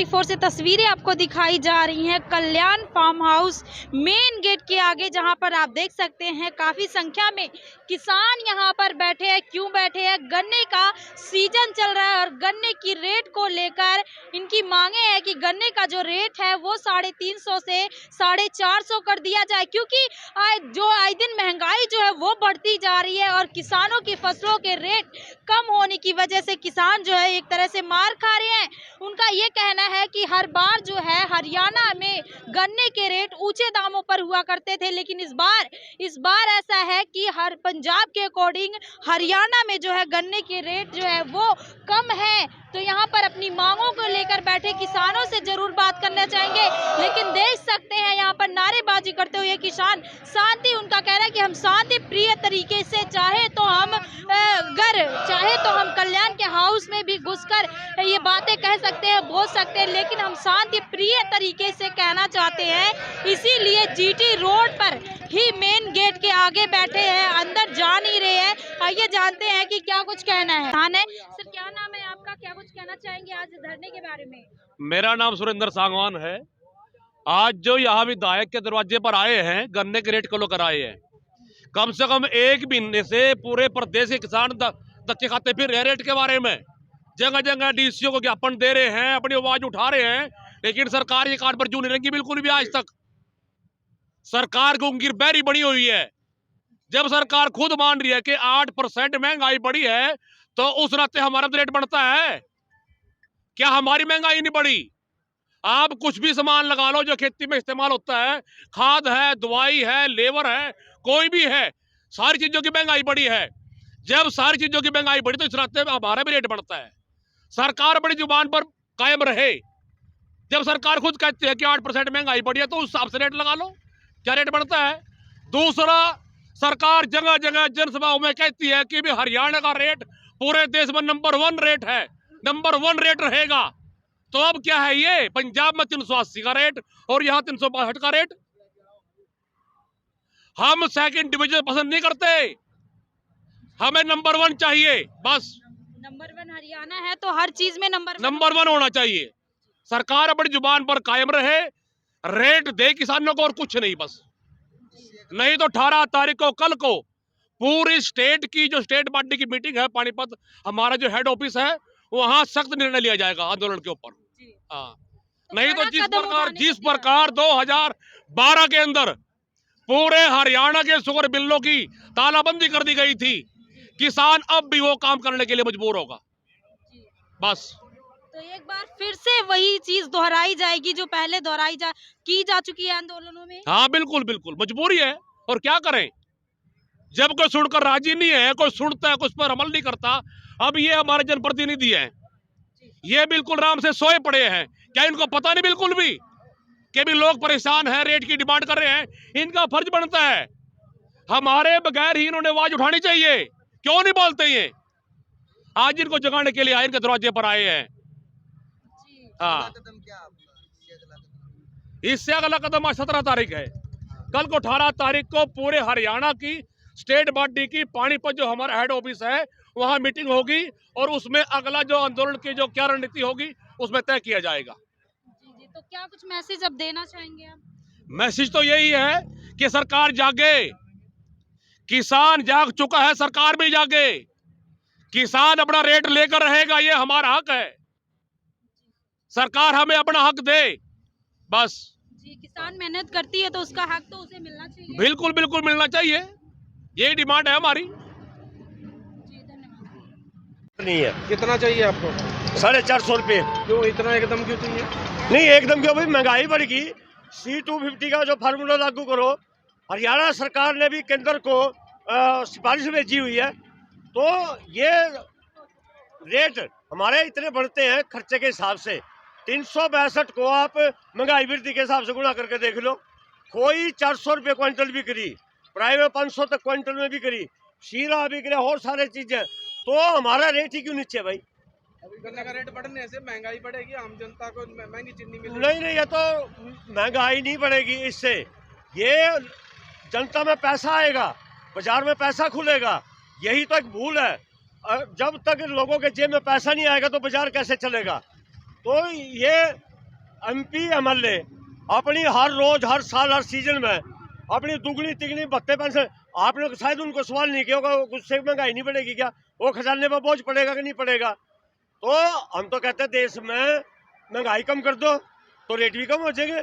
24 से तस्वीरें आपको दिखाई जा रही हैं कल्याण फार्म हाउस मेन गेट के आगे, जहां पर आप देख सकते हैं काफी संख्या में किसान यहां पर बैठे हैं। क्यों बैठे हैं? गन्ने का सीजन चल रहा है और गन्ने की रेट को लेकर इनकी मांगे हैं कि गन्ने का जो रेट है वो 350 से 450 कर दिया जाए, क्योंकि आए दिन महंगाई जो है वो बढ़ती जा रही है और किसानों की फसलों के रेट कम होने की वजह से किसान जो है एक तरह से मार खा रहे हैं। उनका ये कहना है कि हर बार जो है हरियाणा में गन्ने के रेट ऊंचे दामों पर हुआ करते थे, लेकिन इस बार ऐसा है कि हर पंजाब के अकॉर्डिंग हरियाणा में जो है गन्ने के रेट जो है वो कम है। तो यहाँ पर अपनी मांगों को लेकर बैठे किसानों से जरूर बात करना चाहेंगे, लेकिन देख सकते हैं यहाँ पर नारेबाजी करते हुए किसान शांति, उनका कहना है कि हम शांति प्रिय तरीके से चाहे तो हम कल्याण के हाउस में भी घुसकर ये बातें कह सकते हैं, बोल सकते हैं, लेकिन हम शांति प्रिय तरीके से कहना चाहते हैं। इसीलिए जीटी रोड पर ही मेन गेट के आगे बैठे हैं, अंदर जा नहीं रहे हैं। आइए जानते हैं कि क्या कुछ कहना है। सर, क्या नाम है आपका? क्या कुछ कहना चाहेंगे आज धरने के बारे में? मेरा नाम सुरेंद्र सांगवान है। आज जो यहाँ विधायक के दरवाजे पर आए हैं, गन्ने के रेट को लेकर आए हैं। कम से कम एक महीने से पूरे प्रदेश के किसान धक्के खाते फिर रहे रेट के बारे में। जगह जगह डीसीओ को ज्ञापन दे रहे हैं, अपनी आवाज उठा रहे हैं, लेकिन सरकार ये कान पर जू नहीं रंगी बिल्कुल भी। आज तक सरकार को गिरबैरी बनी हुई है। जब सरकार खुद मान रही है कि 8% महंगाई बढ़ी है, तो उस नाते हमारा रेट बढ़ता है क्या? हमारी महंगाई नहीं बढ़ी। आप कुछ भी सामान लगा लो जो खेती में इस्तेमाल होता है, खाद है, दवाई है, लेबर है, कोई भी है, सारी चीजों की महंगाई बढ़ी है। जब सारी चीजों की महंगाई बढ़ी तो इस रास्ते में हमारा भी रेट बढ़ता है। सरकार बड़ी जुबान पर कायम रहे। जब सरकार खुद कहती है कि 8% महंगाई बढ़ी है, तो उस हिसाब से रेट लगा लो, क्या रेट बढ़ता है। दूसरा, सरकार जगह जगह जनसभाओं में कहती है कि भी हरियाणा का रेट पूरे देश में नंबर 1 रेट है, नंबर 1 रेट रहेगा। तो अब क्या है? ये पंजाब में 380 का रेट और यहाँ 362 का रेट। हम सेकंड डिवीजन पसंद नहीं करते, हमें नंबर 1 चाहिए बस। नंबर 1 हरियाणा है तो हर चीज में नंबर 1 होना चाहिए। सरकार अपनी जुबान पर कायम रहे, रेट दे किसानों को और कुछ नहीं बस। नहीं तो 18 तारीख को, कल को पूरी स्टेट की जो स्टेट पार्टी की मीटिंग है पानीपत, हमारा जो हेड ऑफिस है, वहां सख्त निर्णय लिया जाएगा आंदोलन के ऊपर। हाँ, नहीं तो जिस प्रकार 2012 के अंदर पूरे हरियाणा के शुगर बिलों की तालाबंदी कर दी गई थी, किसान अब भी वो काम करने के लिए मजबूर होगा बस। तो एक बार फिर से वही चीज दोहराई जाएगी जो पहले की जा चुकी है आंदोलनों में। हाँ, बिल्कुल बिल्कुल मजबूरी है, और क्या करें जब कोई सुनकर राजी नहीं है, कोई सुनता है, कुछ पर अमल नहीं करता। अब ये हमारे जनप्रतिनिधि हैं, ये बिल्कुल आराम से सोए पड़े हैं। क्या इनको पता नहीं बिल्कुल भी कि भी लोग परेशान हैं, रेट की डिमांड कर रहे हैं? इनका फर्ज बनता है, हमारे बगैर ही इन्होंने आवाज उठानी चाहिए। क्यों नहीं बोलते ये? आज इनको जगाने के लिए आए, इनके दरवाजे पर आए हैं। हाँ, इससे अगला कदम आज 17 तारीख है। कल को 18 तारीख को पूरे हरियाणा की स्टेट बॉडी की पानीपत जो हमारा हेड ऑफिस है, वहां मीटिंग होगी और उसमें अगला जो आंदोलन की जो क्या रणनीति होगी उसमें तय किया जाएगा। जी, तो क्या कुछ मैसेज अब देना चाहेंगे आप? मैसेज तो यही है कि सरकार जागे, किसान जाग चुका है, सरकार भी जागे। किसान अपना रेट लेकर रहेगा, ये हमारा हक है। सरकार हमें अपना हक दे बस। जी, किसान मेहनत करती है तो उसका हक तो उसे मिलना चाहिए। बिल्कुल बिल्कुल मिलना चाहिए, यही डिमांड है हमारी। जी, धन्यवाद। नहीं है। कितना चाहिए आपको? 450 रुपये। क्यों इतना एकदम क्यों चाहिए? नहीं, एकदम क्यों भाई, महंगाई बढ़ गई। C250 का जो फार्मूला लागू करो, हरियाणा सरकार ने भी केंद्र को सिफारिश भेजी हुई है, तो ये रेट हमारे इतने बढ़ते हैं खर्चे के हिसाब से। 362 को आप महंगाई वृद्धि के हिसाब से गुणा करके देख लो। कोई 400 रुपये क्विंटल भी करी, प्राइवेट 500 तक क्विंटल में भी करी, शीरा भी करे और सारे चीजें, तो हमारा रेट ही क्यों नीचे भाई? अभी गन्ने का रेट बढ़ने से महंगाई बढ़ेगी, आम जनता को महंगी चीनी मिलेगी। नहीं, ये तो महंगाई नहीं बढ़ेगी इससे, ये जनता में पैसा आएगा, बाजार में पैसा खुलेगा, यही तो एक भूल है। जब तक लोगों के जेब में पैसा नहीं आएगा तो बाजार कैसे चलेगा? तो ये MP MLA अपनी हर रोज, हर साल, हर सीजन में अपनी दुगनी तिगनी भत्ते पेंशन, आपने शायद उनको सवाल नहीं किया होगा उससे महंगाई नहीं बढ़ेगी क्या, वो खजाने पर बोझ पड़ेगा कि नहीं पड़ेगा। तो हम तो कहते हैं देश में महंगाई कम कर दो तो रेट भी कम हो जाएंगे।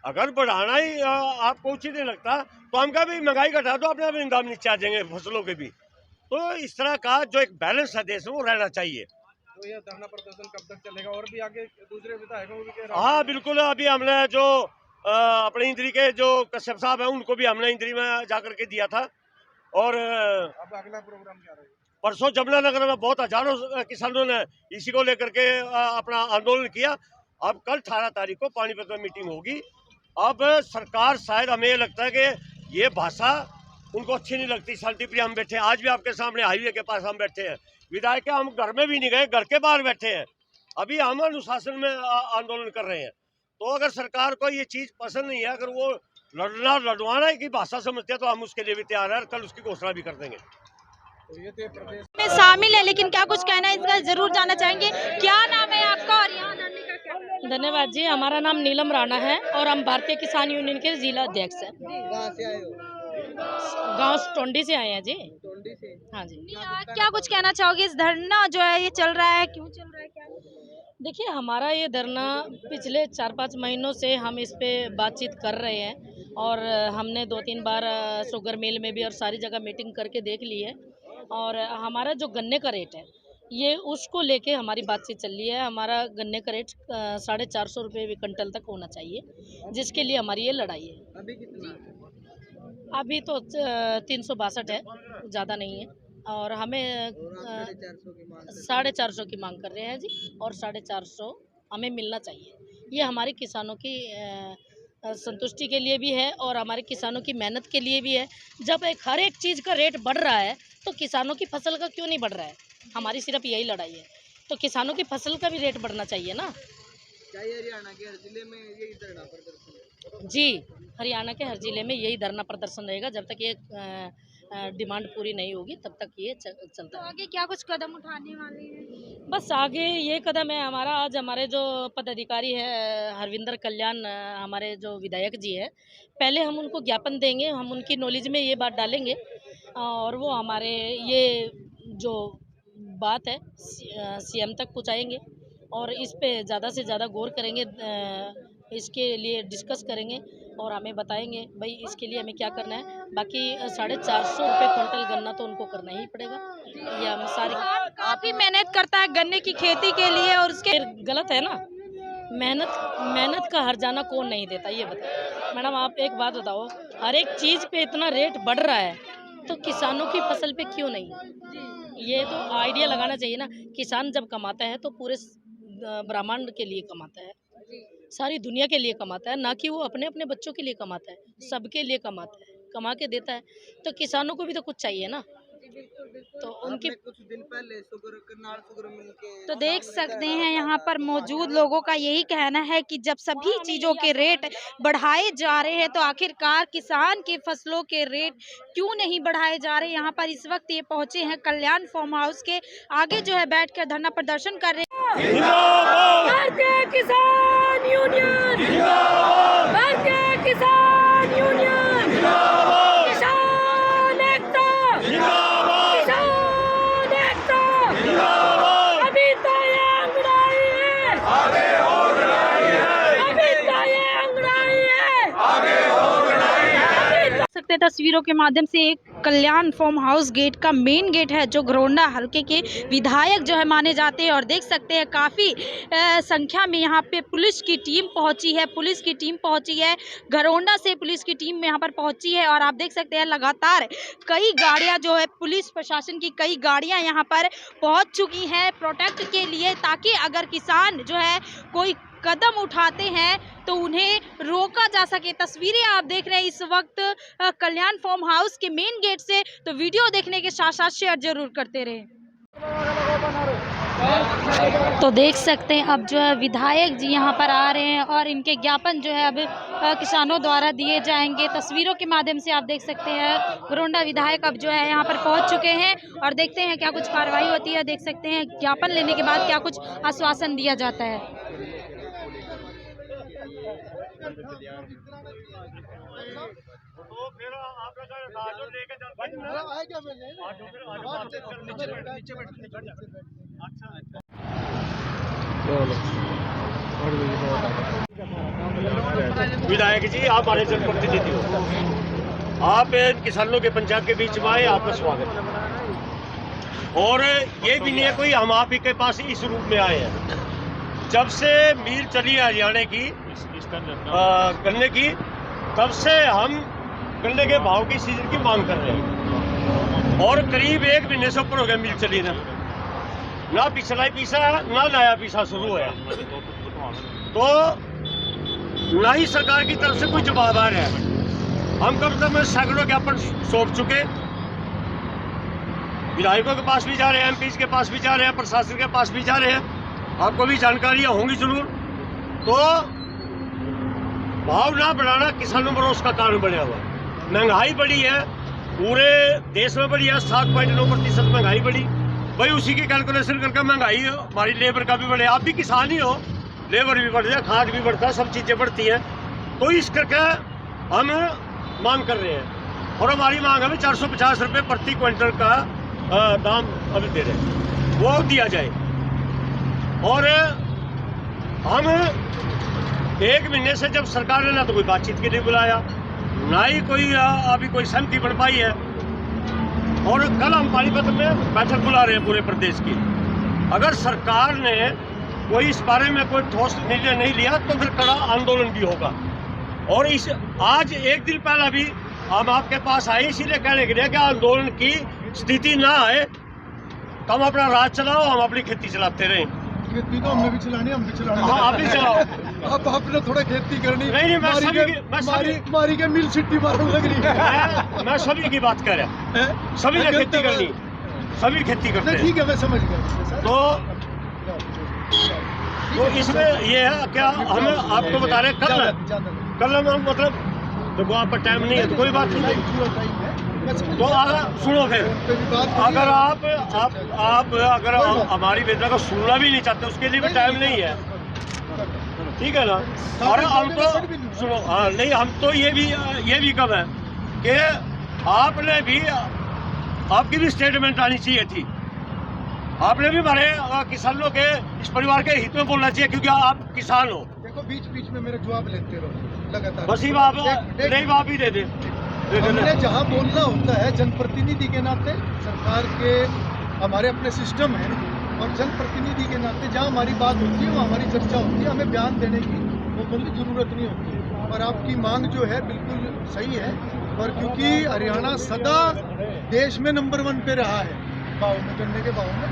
अगर बढ़ाना ही आपको उचित नहीं लगता तो हम कभी महंगाई घटा दो, अपने आप दाम नीचे आ जाएंगे फसलों के भी। तो इस तरह का जो एक बैलेंस है देश में वो रहना चाहिए। तो ये धरना प्रदर्शन कब तक चलेगा और भी आगे दूसरे विधायकों भी कह रहे हैं? हाँ बिल्कुल, अभी हमने जो अपने इंद्री के जो कश्यप साहब हैं उनको भी हमने इंद्री में जाकर के दिया था। और अब अगला प्रोग्राम क्या रहेगा? परसों जमुनानगर में बहुत हजारों किसानों ने इसी को लेकर के अपना आंदोलन किया। अब कल 18 तारीख को पानीपत में मीटिंग होगी। अब सरकार शायद, हमें ये लगता है कि ये भाषा उनको अच्छी नहीं लगती। शांतिप्रिय हम बैठे हैं, आज भी आपके सामने हाईवे के पास हम बैठे हैं, विधायक हम घर में भी नहीं गए, घर के बाहर बैठे हैं। अभी हम अनुशासन में आंदोलन कर रहे हैं। तो अगर सरकार को ये चीज पसंद नहीं है, अगर वो लड़वाना की भाषा समझते हैं तो हम उसके लिए भी तैयार हैं, कल उसकी घोषणा भी कर देंगे। तो ये थे प्रदेश में शामिल है, लेकिन क्या कुछ कहना है इसका जरूर जानना चाहेंगे। क्या नाम है आपका और यहाँ धरने का क्या है? धन्यवाद जी, हमारा नाम नीलम राणा है और हम भारतीय किसान यूनियन के जिला अध्यक्ष हैं। कहाँ से आए हो? गांव टोंडी से आए हैं जी। टोंडी से? हाँ जी। क्या कुछ कहना चाहोगे, इस धरना जो है ये चल रहा है, क्यों चल रहा है, क्या? देखिए, हमारा ये धरना पिछले 4-5 महीनों से हम इस पे बातचीत कर रहे हैं और हमने 2-3 बार शुगर मिल में भी और सारी जगह मीटिंग करके देख ली है। और हमारा जो गन्ने का रेट है ये उसको लेके हमारी बातचीत चल रही है। हमारा गन्ने का रेट 450 रुपये क्विंटल तक होना चाहिए, जिसके लिए हमारी ये लड़ाई है। अभी कितना है? अभी तो 362 है, ज़्यादा नहीं है। और हमें 450 की मांग कर रहे हैं जी, और 450 हमें मिलना चाहिए। ये हमारे किसानों की संतुष्टि के लिए भी है और हमारे किसानों की मेहनत के लिए भी है। जब हर एक चीज़ का रेट बढ़ रहा है तो किसानों की फसल का क्यों नहीं बढ़ रहा है? हमारी सिर्फ यही लड़ाई है। तो किसानों की फसल का भी रेट बढ़ना चाहिए ना। क्या ये हरियाणा के हर जिले में यही धरना प्रदर्शन है? जी, हरियाणा के हर जिले में यही धरना प्रदर्शन रहेगा। जब तक ये डिमांड पूरी नहीं होगी तब तक ये चलता तो है। आगे क्या कुछ कदम उठाने वाले हैं? बस आगे ये कदम है हमारा। आज हमारे जो पदाधिकारी है हरविंदर कल्याण, हमारे जो विधायक जी है, पहले हम उनको ज्ञापन देंगे, हम उनकी नॉलेज में ये बात डालेंगे और वो हमारे ये जो बात है CM तक पहुँचाएंगे और इस पे ज़्यादा से ज़्यादा गौर करेंगे, इसके लिए डिस्कस करेंगे और हमें बताएंगे भाई इसके लिए हमें क्या करना है। बाकी 450 रुपये क्विंटल गन्ना तो उनको करना ही पड़ेगा। ये हम सारी काफी मेहनत करता है गन्ने की खेती के लिए और उसके फिर गलत है ना। मेहनत का हर जाना कौन नहीं देता, ये बताओ मैडम। आप एक बात बताओ, हर एक चीज़ पे इतना रेट बढ़ रहा है तो किसानों की फसल पे क्यों नहीं? ये तो आइडिया लगाना चाहिए ना। किसान जब कमाता है तो पूरे ब्रह्मांड के लिए कमाता है, सारी दुनिया के लिए कमाता है, ना कि वो अपने अपने बच्चों के लिए कमाता है, सबके लिए कमाता है, कमा के देता है। तो किसानों को भी तो कुछ चाहिए ना। तो उनकी कुछ दिन पहले शुगर मिल के तो देख सकते हैं यहाँ पर मौजूद लोगों का यही कहना है कि जब सभी चीज़ों के रेट बढ़ाए जा रहे हैं तो आखिरकार किसान के फसलों के रेट क्यों नहीं बढ़ाए जा रहे। यहाँ पर इस वक्त ये पहुंचे हैं कल्याण फार्म हाउस के आगे जो है बैठकर धरना प्रदर्शन कर रहे हैं। भारतीय किसान यूनियन, भारतीय किसान यूनियन, किसान एकता, अभी तो ये अंगड़ाई है, आगे और लड़ाई है, अभी तो ये अंगड़ाई है, आगे और लड़ाई है। देख सकते हैं तस्वीरों के माध्यम से एक कल्याण फार्म हाउस गेट का मेन गेट है जो घरोंडा हलके के विधायक जो है माने जाते हैं। और देख सकते हैं काफ़ी संख्या में यहाँ पे पुलिस की टीम पहुँची है, घरोंडा से पुलिस की टीम यहाँ पर पहुँची है। और आप देख सकते हैं लगातार कई गाड़ियाँ जो है पुलिस प्रशासन की कई गाड़ियाँ यहाँ पर पहुँच चुकी हैं प्रोटेक्ट के लिए, ताकि अगर किसान जो है कोई कदम उठाते हैं तो उन्हें रोका जा सके। तस्वीरें आप देख रहे हैं इस वक्त कल्याण फार्म हाउस के मेन गेट से, तो वीडियो देखने के साथ साथ शेयर जरूर करते रहें। तो देख सकते हैं अब जो है विधायक जी यहाँ पर आ रहे हैं और इनके ज्ञापन जो है अब किसानों द्वारा दिए जाएंगे। तस्वीरों के माध्यम से आप देख सकते हैं घरोंडा विधायक अब जो है यहाँ पर पहुँच चुके हैं और देखते हैं क्या कुछ कार्रवाई होती है। देख सकते हैं ज्ञापन लेने के बाद क्या कुछ आश्वासन दिया जाता है। तो फिर आपका जो लेके विधायक जी, आप हमारे जनप्रतिनिधि हो, आप इन किसानों के पंचायत के बीच में आए, आपका स्वागत है। और ये भी नहीं है कोई हम आप ही के पास इस रूप में आए हैं। जब से मील चली है हरियाणा की गन्ने की, तब से हम गन्ने के भाव की सीजन की मांग कर रहे हैं और करीब 1 महीने से ऊपर हो गया मील चली ना पिछला पीसा ना नया पीसा शुरू है, तो ना ही सरकार की तरफ से कोई जवाब आ रहा है। हम कब तक सैकड़ों ज्ञापन सौंप चुके, विधायकों के पास भी जा रहे हैं, एमपी के पास भी जा रहे हैं, प्रशासन के पास भी जा रहे हैं, आपको भी जानकारियां होंगी जरूर। तो भाव ना बढ़ाना किसानों पर उसका कारण बना हुआ है। महंगाई बढ़ी है, पूरे देश में बढ़ी है, 7.9% महंगाई बढ़ी। भाई उसी की कैलकुलेशन करके महंगाई हमारी लेबर का भी बढ़े। आप भी किसान ही हो, लेबर भी बढ़ जाए, खाद भी बढ़ता है, सब चीज़ें बढ़ती हैं। तो इस करके हम मांग कर रहे हैं और हमारी मांग है 450 रुपये प्रति क्विंटल का दाम अभी दे रहे हैं, वो दिया जाए। और हम 1 महीने से जब सरकार ने ना तो कोई बातचीत के लिए बुलाया, ना ही कोई अभी कोई सहमति बन पाई है। और कल हम पानीपत में बैठक बुला रहे हैं पूरे प्रदेश की। अगर सरकार ने कोई इस बारे में कोई ठोस निर्णय नहीं लिया तो फिर कड़ा आंदोलन भी होगा। और इस आज 1 दिन पहले भी हम आपके पास आए इसीलिए कहने के लिए कि आंदोलन की स्थिति ना आए, तो हम अपना राज चलाओ, हम अपनी खेती चलाते रहें। खेती तो हमें भी चलानी, हम भी चलानी। हाँ, आप भी चलाओ। अब आपने थोड़ा खेती करनी। नहीं, मारी के मिल सिट्टी मारने लग रही है। मैं सभी की बात कर रहा हूँ, सभी ने खेती करनी, सभी खेती करते हैं। ठीक है, मैं समझ गया। तो इसमें ये है क्या हम आपको बता रहे हैं कल हम मतलब देखो आपका टाइम नहीं है तो कोई बात नहीं। तो अगर सुनो फिर, अगर आप अगर हमारी वेदना को सुनना भी नहीं चाहते उसके लिए भी टाइम नहीं है, ठीक है ना। और हम तो सुनो, हाँ नहीं, हम तो ये भी कम है कि आपने भी आपकी भी स्टेटमेंट आनी चाहिए थी। आपने भी हमारे किसानों के इस परिवार के हित में बोलना चाहिए, क्योंकि आप किसान हो। देखो बीच बीच में मेरे जवाब लेते रहो लगातार, बस ही आप ही दे दे। हमने जहाँ बोलना होता है जनप्रतिनिधि के नाते, सरकार के हमारे अपने सिस्टम है, और जनप्रतिनिधि के नाते जहाँ हमारी बात होती है, वहाँ हमारी चर्चा होती है, हमें बयान देने की वो कोई जरूरत नहीं होती। और आपकी मांग जो है बिल्कुल सही है, और क्योंकि हरियाणा सदा देश में नंबर 1 पे रहा है भाव में, गन्ने के भाव में।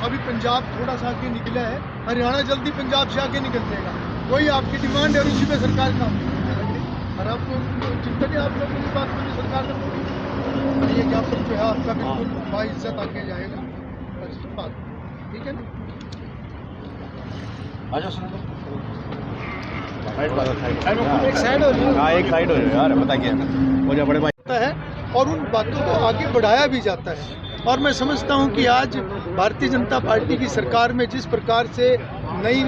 अभी पंजाब थोड़ा सा आगे निकला है, हरियाणा जल्दी पंजाब से आगे निकल जाएगा। वही आपकी डिमांड है और इसी पे सरकार काम करेगी। और आपको चिंता नहीं, आप लोगों की बात करिए, सरकार ने बोली और ये ज्ञापन जो है आपका बिल्कुल बाइज्जत आगे जाएगा। बस बात ठीक है ना। एक साइड हो यार, बता क्या हो जा बड़े भाई है, और उन बातों को आगे बढ़ाया भी जाता है। और मैं समझता हूं कि आज भारतीय जनता पार्टी की सरकार में जिस प्रकार से नई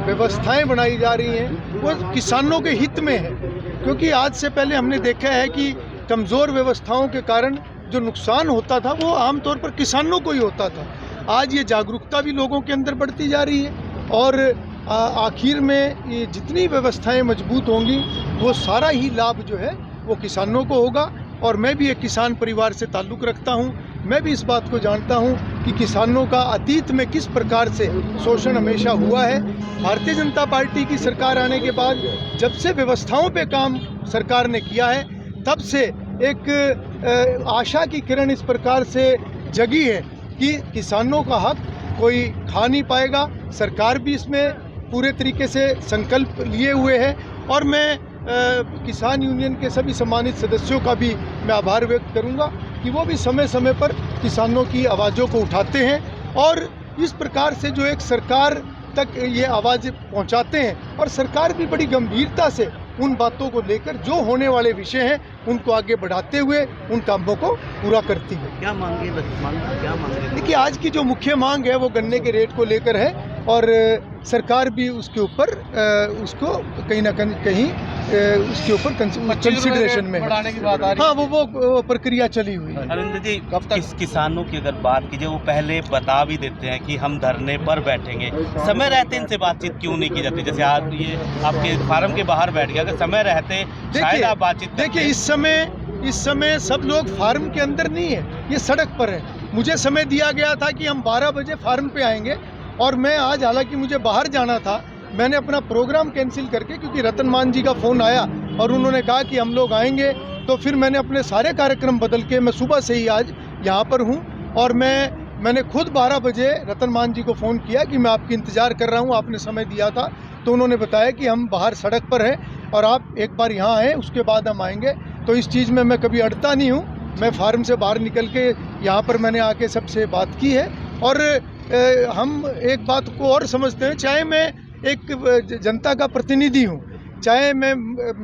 व्यवस्थाएं बनाई जा रही हैं वो किसानों के हित में है, क्योंकि आज से पहले हमने देखा है कि कमज़ोर व्यवस्थाओं के कारण जो नुकसान होता था वो आमतौर पर किसानों को ही होता था। आज ये जागरूकता भी लोगों के अंदर बढ़ती जा रही है, और आखिर में ये जितनी व्यवस्थाएं मजबूत होंगी वो सारा ही लाभ जो है वो किसानों को होगा। और मैं भी एक किसान परिवार से ताल्लुक़ रखता हूँ, मैं भी इस बात को जानता हूँ कि किसानों का अतीत में किस प्रकार से शोषण हमेशा हुआ है। भारतीय जनता पार्टी की सरकार आने के बाद जब से व्यवस्थाओं पे काम सरकार ने किया है, तब से एक आशा की किरण इस प्रकार से जगी है कि किसानों का हक कोई खा नहीं पाएगा। सरकार भी इसमें पूरे तरीके से संकल्प लिए हुए है, और मैं किसान यूनियन के सभी सम्मानित सदस्यों का भी मैं आभार व्यक्त करूंगा कि वो भी समय समय पर किसानों की आवाज़ों को उठाते हैं, और इस प्रकार से जो एक सरकार तक ये आवाज़ पहुंचाते हैं, और सरकार भी बड़ी गंभीरता से उन बातों को लेकर जो होने वाले विषय हैं उनको आगे बढ़ाते हुए उन कामों को पूरा करती है। क्या मांगे? देखिए, आज की जो मुख्य मांग है वो गन्ने के रेट को लेकर है और सरकार भी उसके ऊपर उसको कहीं ना कहीं उसके ऊपर कंसिडरेशन में बढ़ाने की बात आ रही हाँ वो प्रक्रिया चली हुई है। अरविंद जी, किसानों की अगर बात कीजिए, वो पहले बता भी देते हैं कि हम धरने पर बैठेंगे, समय रहते इनसे बातचीत क्यों नहीं की जाती? जैसे आज ये आपके फार्म के बाहर बैठ गया, अगर समय रहते शायद आप बातचीत देखिए इस समय सब लोग फार्म के अंदर नहीं है, ये सड़क पर है। मुझे समय दिया गया था कि हम 12 बजे फार्म पे आएंगे और मैं आज, हालांकि मुझे बाहर जाना था, मैंने अपना प्रोग्राम कैंसिल करके, क्योंकि रतन मान जी का फ़ोन आया और उन्होंने कहा कि हम लोग आएंगे, तो फिर मैंने अपने सारे कार्यक्रम बदल के मैं सुबह से ही आज यहाँ पर हूँ। और मैंने खुद 12 बजे रतन मान जी को फ़ोन किया कि मैं आपकी इंतज़ार कर रहा हूँ, आपने समय दिया था, तो उन्होंने बताया कि हम बाहर सड़क पर हैं और आप एक बार यहाँ आएँ, उसके बाद हम आएंगे। तो इस चीज़ में मैं कभी अड़ता नहीं हूँ, मैं फार्म से बाहर निकल के यहाँ पर मैंने आके सबसे बात की है। और हम एक बात को और समझते हैं, चाहे मैं एक जनता का प्रतिनिधि हूँ, चाहे मैं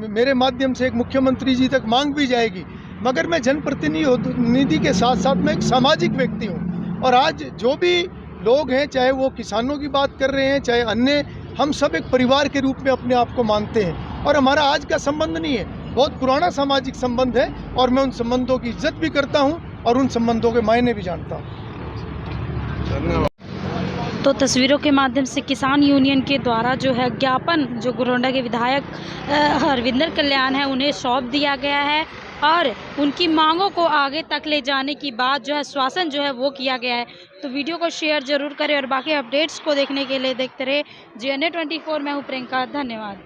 मेरे माध्यम से एक मुख्यमंत्री जी तक मांग भी जाएगी, मगर मैं जनप्रतिनिधि के साथ साथ मैं एक सामाजिक व्यक्ति हूँ। और आज जो भी लोग हैं, चाहे वो किसानों की बात कर रहे हैं, चाहे अन्य, हम सब एक परिवार के रूप में अपने आप को मानते हैं। और हमारा आज का संबंध नहीं है, बहुत पुराना सामाजिक संबंध है और मैं उन संबंधों की इज्जत भी करता हूँ और उन संबंधों के मायने भी जानता हूँ। तो तस्वीरों के माध्यम से किसान यूनियन के द्वारा जो है ज्ञापन जो गोरंडा के विधायक हरविंदर कल्याण है उन्हें सौंप दिया गया है और उनकी मांगों को आगे तक ले जाने की बात जो है श्वासन जो है वो किया गया है। तो वीडियो को शेयर जरूर करें और बाकी अपडेट्स को देखने के लिए देखते रहे GNA 24। मैं हूँ प्रियंका, धन्यवाद।